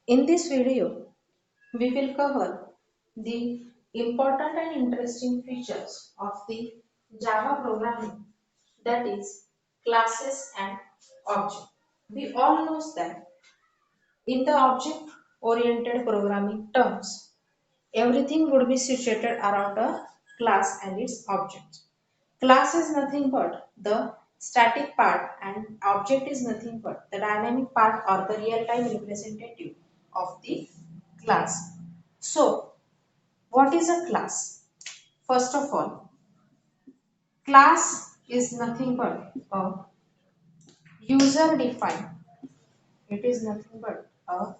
In this video, we will cover the important and interesting features of the Java programming, that is classes and object. We all know that in the object oriented programming terms, everything would be situated around a class and its object. Class is nothing but the static part and object is nothing but the dynamic part or the real-time representative of the class. So, what is a class? First of all, class is nothing but a user defined. It is nothing but a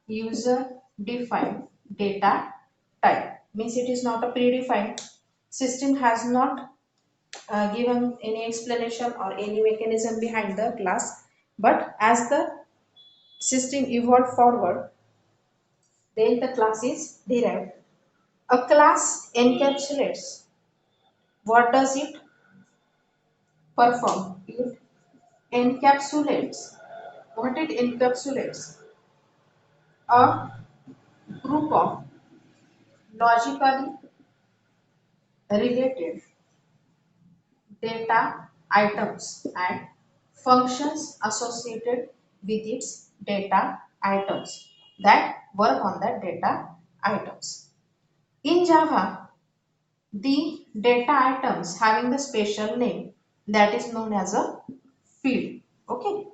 user defined data type. Means it is not a predefined. System has not given any explanation or any mechanism behind the class, but as the system evolved forward, then the class is derived. A class encapsulates. What does it perform? It encapsulates. What it encapsulates? A group of logically related data items and functions associated with its data items that work on that data items. In Java, the data items having the special name that is known as a field. Okay.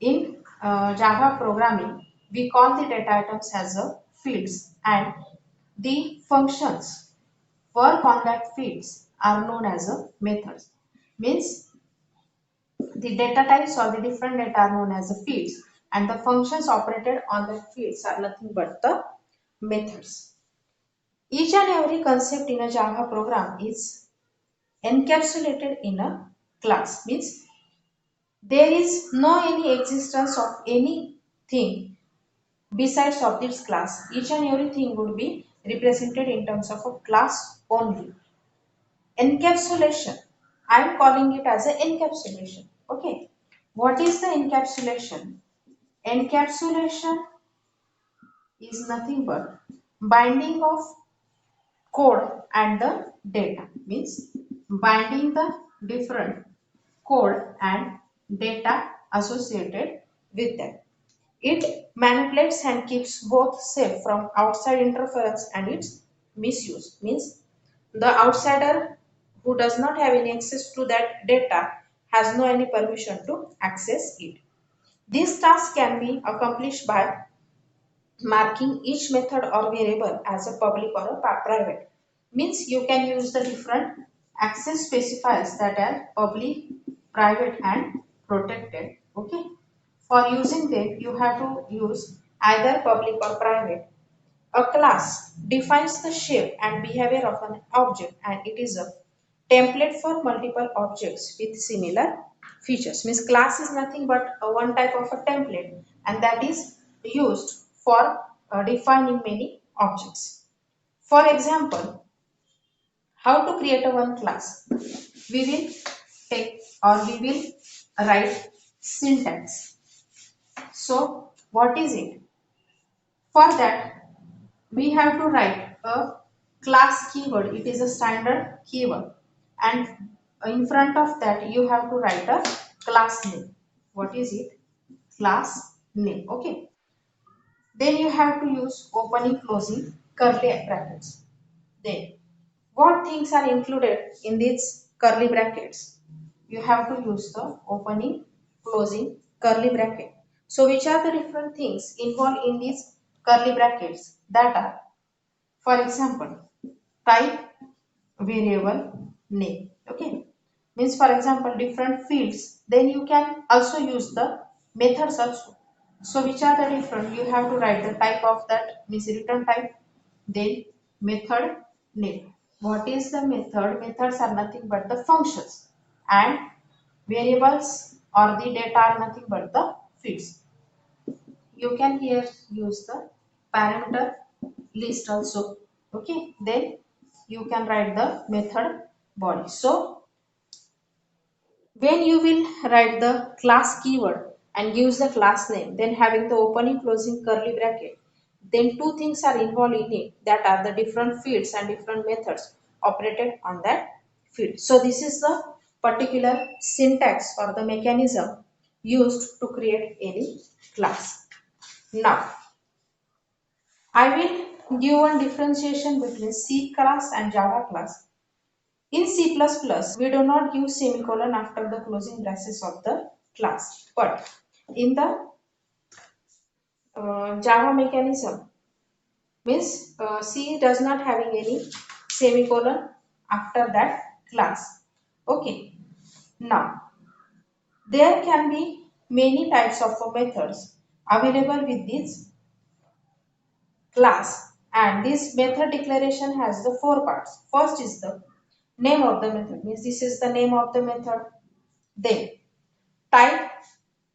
In Java programming, we call the data items as a fields and the functions work on that fields are known as a methods. Means the data types or the different data are known as the fields and the functions operated on the fields are nothing but the methods. Each and every concept in a Java program is encapsulated in a class. Means there is no any existence of anything besides of this class. Each and everything would be represented in terms of a class only. Encapsulation. I am calling it as an encapsulation. Okay. What is the encapsulation? Encapsulation is nothing but binding of code and the data. Means binding the different code and data associated with them. It manipulates and keeps both safe from outside interference and its misuse. Means the outsider who does not have any access to that data has no any permission to access it. This task can be accomplished by marking each method or variable as a public or a private. Means you can use the different access specifiers that are public, private and protected. Okay. For using them, you have to use either public or private. A class defines the shape and behavior of an object and it is a template for multiple objects with similar features. Means class is nothing but one type of a template and that is used for defining many objects. For example, how to create a one class? We will take or we will write syntax. So what is it? For that, we have to write a class keyword. It is a standard keyword and in front of that you have to write a class name. What is it? Class name. Okay. Then you have to use opening closing curly brackets. Then what things are included in these curly brackets? You have to use the opening closing curly bracket. So which are the different things involved in these curly brackets? That are, for example, type, variable, name. Okay. Means for example different fields. Then you can also use the methods also. So which are the different? You have to write the type of that means return type. Then method name. What is the method? Methods are nothing but the functions and variables or the data are nothing but the fields. You can here use the parameter list also. Okay, then you can write the method body. So when you will write the class keyword and use the class name, then having the opening closing curly bracket, then two things are involved in it, that are the different fields and different methods operated on that field. So this is the particular syntax or the mechanism used to create any class. Now I will give one differentiation between C class and Java class. In C++, we do not give semicolon after the closing braces of the class, but in the Java mechanism, means C does not having any semicolon after that class. Okay. Now there can be many types of methods available with this class, and this method declaration has the four parts. First is the name of the method, means this is the name of the method. Then type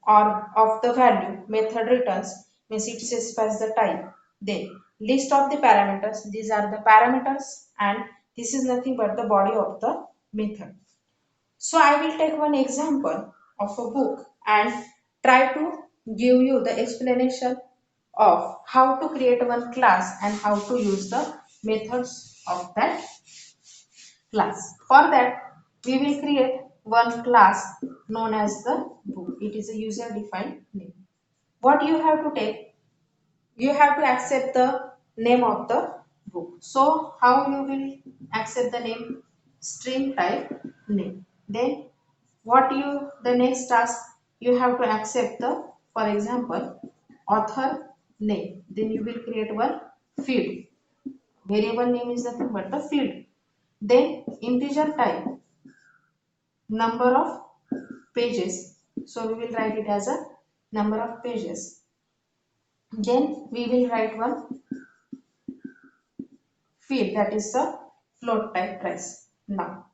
or of the value method returns, means it specifies the type. Then list of the parameters, these are the parameters, and this is nothing but the body of the method. So I will take one example of a book and try to give you the explanation of how to create one class and how to use the methods of that class. For that, we will create one class known as the book. It is a user defined name. What you have to take, you have to accept the name of the book. So how you will accept the name? String type name. Then what you, the next task, you have to accept the, for example, author name. Then you will create one field. Variable name is nothing but the field. Then integer type, number of pages. So we will write it as a number of pages. Then we will write one field, that is the float type price. Now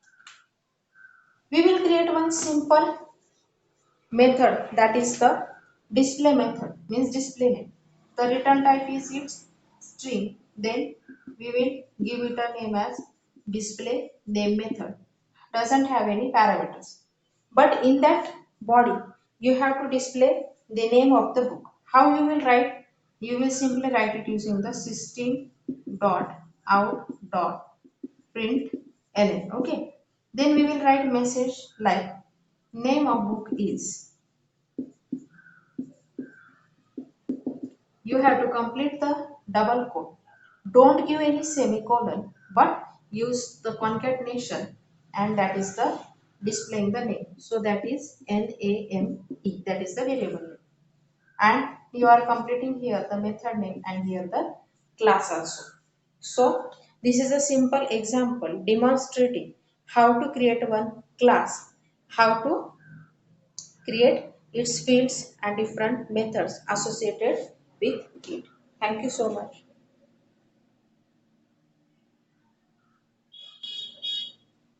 we will create one simple method, that is the display method, means display name. The return type is its string. Then we will give it a name as display name method. Doesn't have any parameters, but in that body you have to display the name of the book. How you will write? You will simply write it using the system dot out dot print ln. Okay. Then we will write message like name of book is. You have to complete the double quote. Don't give any semicolon, but use the concatenation, and that is the displaying the name. So that is name, that is the variable name. And you are completing here the method name and here the class also. So this is a simple example demonstrating how to create one class, how to create its fields and different methods associated with it. Thank you so much.